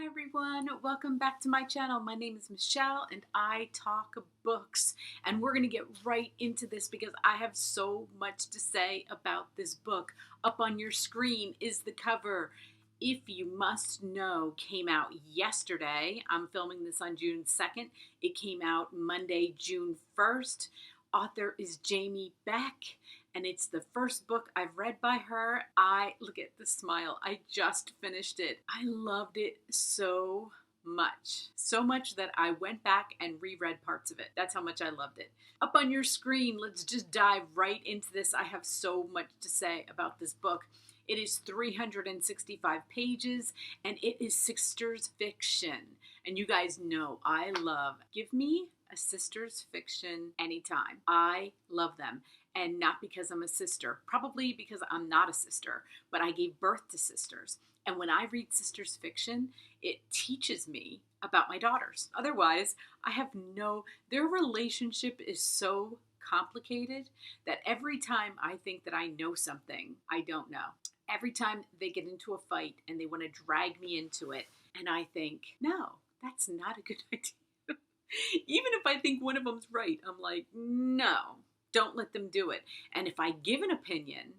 Hi everyone, welcome back to my channel. My name is Michelle and I talk books, and we're going to get right into this because I have so much to say about this book. Up on your screen is the cover. If You Must Know came out yesterday. I'm filming this on June 2nd. It came out Monday, June 1st. Author is Jamie Beck, and it's the first book I've read by her. Look at the smile. I just finished it. I loved it so much. So much that I went back and reread parts of it. That's how much I loved it. Up on your screen, let's just dive right into this. I have so much to say about this book. It is 365 pages, and it is sisters fiction. And you guys know I love, give me a sisters fiction anytime. I love them. And not because I'm a sister, probably because I'm not a sister, but I gave birth to sisters. And when I read sisters fiction, it teaches me about my daughters. Otherwise, their relationship is so complicated that every time I think that I know something, I don't know. Every time they get into a fight and they want to drag me into it, and I think, no, that's not a good idea. Even if I think one of them's right, I'm like, no, don't let them do it. And if I give an opinion,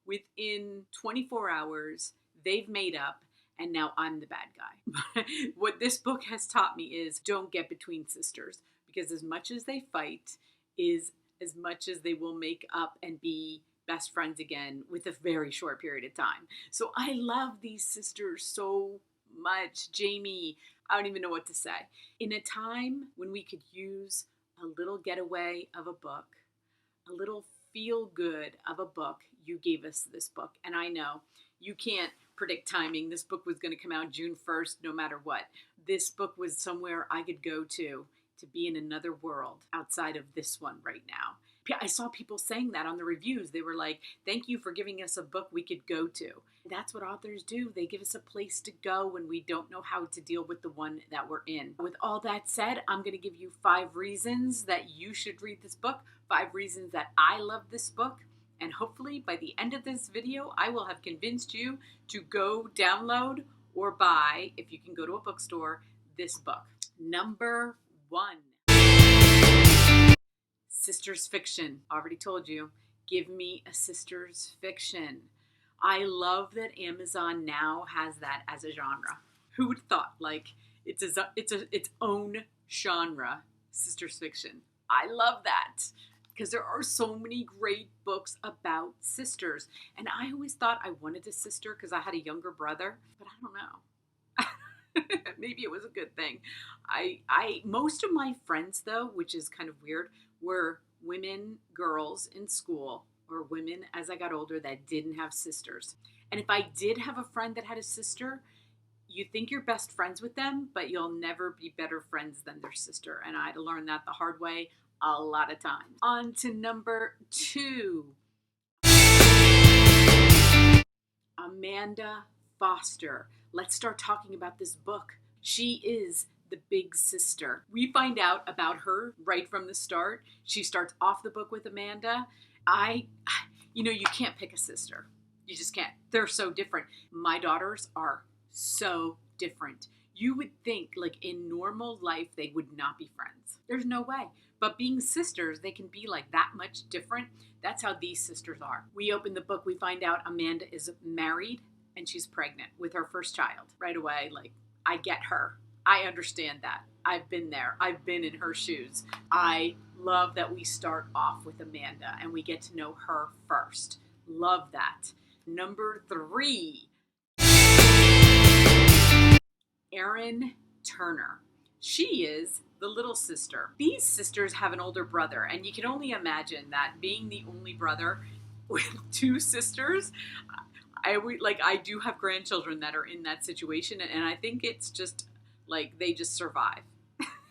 within 24 hours, they've made up and now I'm the bad guy. What this book has taught me is don't get between sisters, because as much as they fight is as much as they will make up and be best friends again with a very short period of time. So I love these sisters so much. Jamie, I don't even know what to say. In a time when we could use a little getaway of a book, a little feel good of a book, you gave us this book. And I know you can't predict timing. This book was going to come out June 1st, no matter what. This book was somewhere I could go to be in another world outside of this one right now. I saw people saying that on the reviews. They were like, thank you for giving us a book we could go to. That's what authors do. They give us a place to go when we don't know how to deal with the one that we're in. With all that said, I'm going to give you 5 reasons that you should read this book, 5 reasons that I love this book, and hopefully by the end of this video, I will have convinced you to go download or buy, if you can go to a bookstore, this book. Number 1. Sisters fiction. Already told you, give me a sisters fiction. I love that Amazon now has that as a genre. Who would have thought? Like, it's its own genre, sisters fiction. I love that because there are so many great books about sisters. And I always thought I wanted a sister because I had a younger brother, but I don't know. Maybe it was a good thing. Most of my friends, though, which is kind of weird, were girls in school, or women as I got older that didn't have sisters. And if I did have a friend that had a sister, you think you're best friends with them, but you'll never be better friends than their sister. And I had to learn that the hard way a lot of times. On to number 2. Amanda Foster. Let's start talking about this book. She is the big sister. We find out about her right from the start. She starts off the book with Amanda. You can't pick a sister. You just can't. They're so different. My daughters are so different. You would think, like, in normal life, they would not be friends. There's no way. But being sisters, they can be like that much different. That's how these sisters are. We open the book, we find out Amanda is married and she's pregnant with her first child. Right away, like, I get her. I understand that. I've been there. I've been in her shoes. I love that we start off with Amanda and we get to know her first. Love that. Number 3. Erin Turner. She is the little sister. These sisters have an older brother, and you can only imagine that being the only brother with 2 sisters. I do have grandchildren that are in that situation, and I think it's just like they just survive.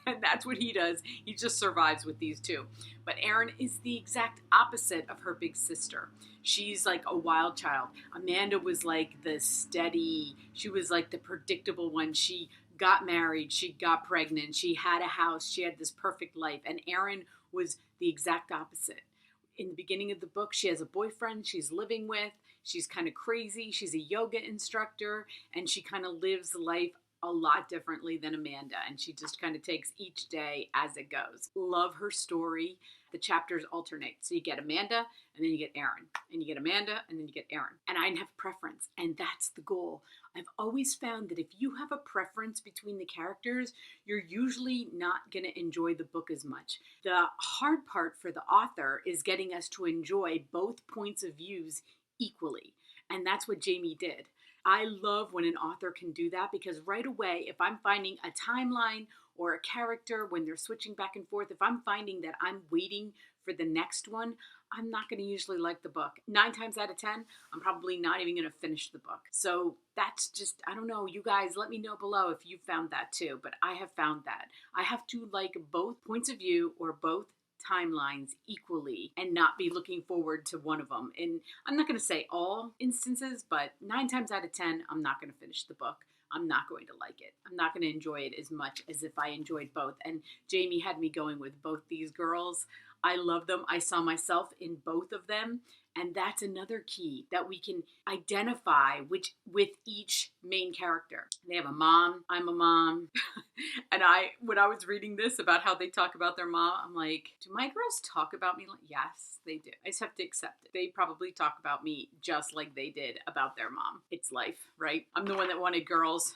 And that's what he does. He just survives with these 2. But Erin is the exact opposite of her big sister. She's like a wild child. Amanda was like the steady, she was like the predictable one. She got married, she got pregnant, she had a house, she had this perfect life. And Erin was the exact opposite. In the beginning of the book, she has a boyfriend she's living with. She's kind of crazy. She's a yoga instructor, and she kind of lives life a lot differently than Amanda, and she just kind of takes each day as it goes. Love her story. The chapters alternate. So you get Amanda, and then you get Erin, and you get Amanda, and then you get Erin. And I have preference, and that's the goal. I've always found that if you have a preference between the characters, you're usually not going to enjoy the book as much. The hard part for the author is getting us to enjoy both points of views equally, and that's what Jamie did. I love when an author can do that, because right away, if I'm finding a timeline or a character when they're switching back and forth, if I'm finding that I'm waiting for the next one, I'm not going to usually like the book. 9 times out of 10, I'm probably not even going to finish the book. So that's just, I don't know, you guys let me know below if you found that too, but I have found that. I have to like both points of view or both timelines equally and not be looking forward to one of them. And I'm not going to say all instances, but 9 times out of 10, I'm not going to finish the book. I'm not going to like it. I'm not going to enjoy it as much as if I enjoyed both. And Jamie had me going with both these girls. I love them. I saw myself in both of them. And that's another key, that we can identify with each main character. They have a mom. I'm a mom. And when I was reading this about how they talk about their mom, I'm like, do my girls talk about me? Yes, they do. I just have to accept it. They probably talk about me just like they did about their mom. It's life, right? I'm the one that wanted girls.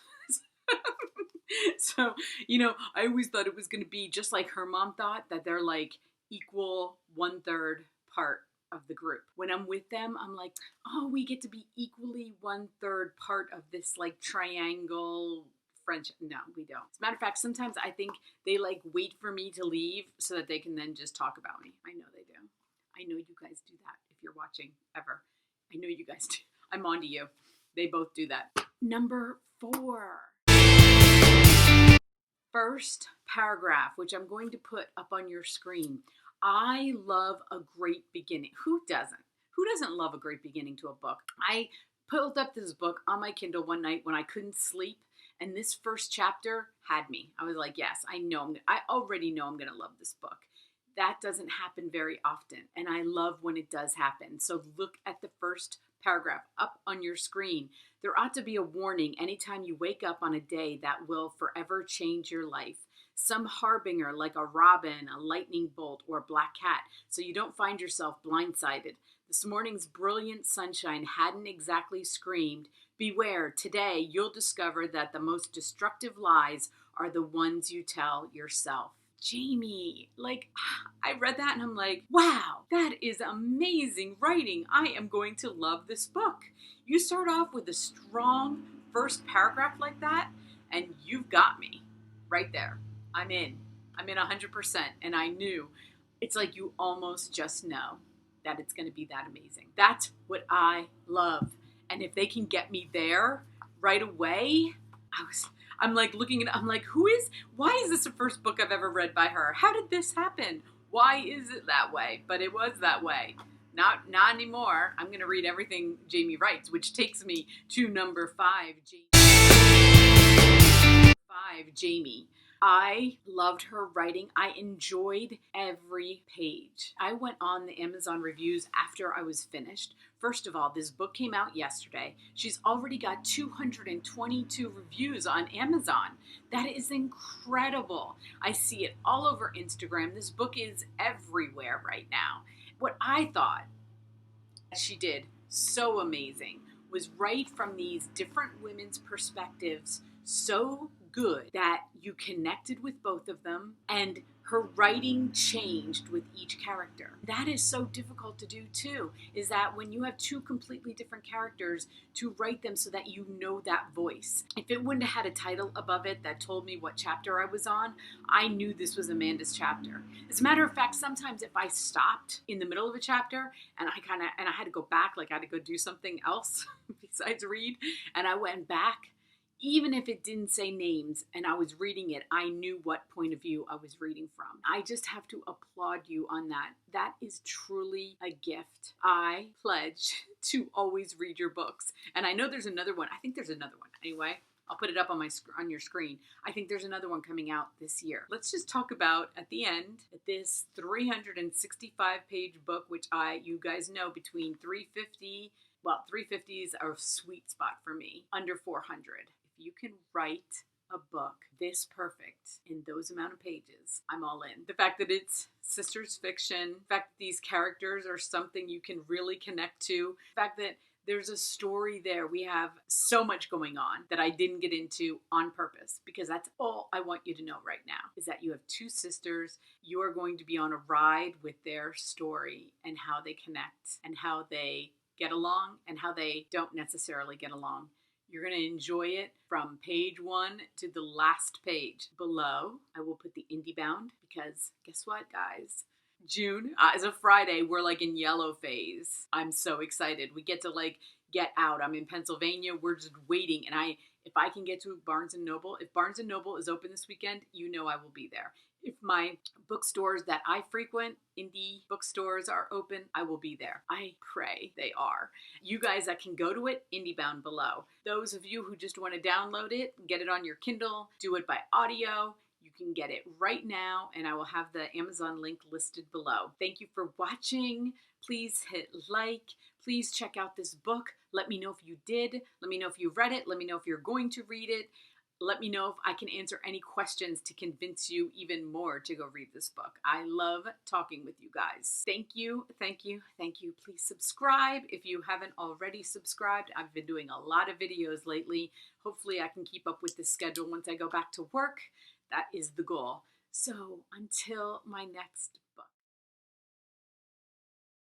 So, I always thought it was going to be just like her mom thought, that they're like equal 1/3 part of the group. When I'm with them, I'm like, oh, we get to be equally 1/3 part of this like triangle friendship. No, we don't. As a matter of fact, sometimes I think they like wait for me to leave so that they can then just talk about me. I know they do. I know you guys do that if you're watching ever. I know you guys do. I'm on to you. They both do that. Number 4. First paragraph, which I'm going to put up on your screen. I love a great beginning. Who doesn't? Who doesn't love a great beginning to a book? I pulled up this book on my Kindle one night when I couldn't sleep, and this first chapter had me. I was like, yes, I already know I'm going to love this book. That doesn't happen very often, and I love when it does happen. So look at the first paragraph up on your screen. There ought to be a warning anytime you wake up on a day that will forever change your life. Some harbinger like a robin, a lightning bolt, or a black cat, so you don't find yourself blindsided. This morning's brilliant sunshine hadn't exactly screamed, beware, today you'll discover that the most destructive lies are the ones you tell yourself. Jamie, I read that and I'm like, wow, that is amazing writing. I am going to love this book. You start off with a strong first paragraph like that, and you've got me right there. I'm in 100%. And I knew, it's like you almost just know that it's going to be that amazing. That's what I love. And if they can get me there right away, I'm like looking at, I'm like, why is this the first book I've ever read by her? How did this happen? Why is it that way? But it was that way. Not anymore. I'm going to read everything Jamie writes, which takes me to number 5, Jamie. I loved her writing. I enjoyed every page. I went on the Amazon reviews after I was finished. First of all, this book came out yesterday. She's already got 222 reviews on Amazon. That is incredible. I see it all over Instagram. This book is everywhere right now. What I thought she did so amazing was write from these different women's perspectives so good that you connected with both of them, and her writing changed with each character. That is so difficult to do too, is that when you have 2 completely different characters, to write them so that you know that voice. If it wouldn't have had a title above it that told me what chapter I was on, I knew this was Amanda's chapter. As a matter of fact, sometimes if I stopped in the middle of a chapter and I had to go back, like I had to go do something else besides read, and I went back, even if it didn't say names and I was reading it, I knew what point of view I was reading from. I just have to applaud you on that. That is truly a gift. I pledge to always read your books. And I know there's another one. I think there's another one. Anyway, I'll put it up on your screen. I think there's another one coming out this year. Let's just talk about at the end this 365-page book, which you guys know, between 350 well, 350 is a sweet spot for me, under 400. If you can write a book this perfect in those amount of pages, I'm all in. The fact that it's sisters fiction, the fact that these characters are something you can really connect to, the fact that there's a story there. We have so much going on that I didn't get into on purpose, because that's all I want you to know right now, is that you have two sisters. You are going to be on a ride with their story and how they connect and how they get along and how they don't necessarily get along. You're going to enjoy it from page 1 to the last page. Below, I will put the IndieBound, because guess what, guys? June is a Friday. We're like in yellow phase. I'm so excited. We get to like get out. I'm in Pennsylvania. We're just waiting. And if I can get to Barnes & Noble, if Barnes & Noble is open this weekend, you know I will be there. If my bookstores that I frequent, indie bookstores, are open, I will be there. I pray they are. You guys that can go to it, IndieBound below. Those of you who just want to download it, get it on your Kindle, do it by audio, you can get it right now, and I will have the Amazon link listed below. Thank you for watching. Please hit like. Please check out this book. Let me know if you did. Let me know if you read it. Let me know if you're going to read it. Let me know if I can answer any questions to convince you even more to go read this book. I love talking with you guys. Thank you, thank you, thank you. Please subscribe if you haven't already subscribed. I've been doing a lot of videos lately. Hopefully I can keep up with this schedule once I go back to work. That is the goal. So until my next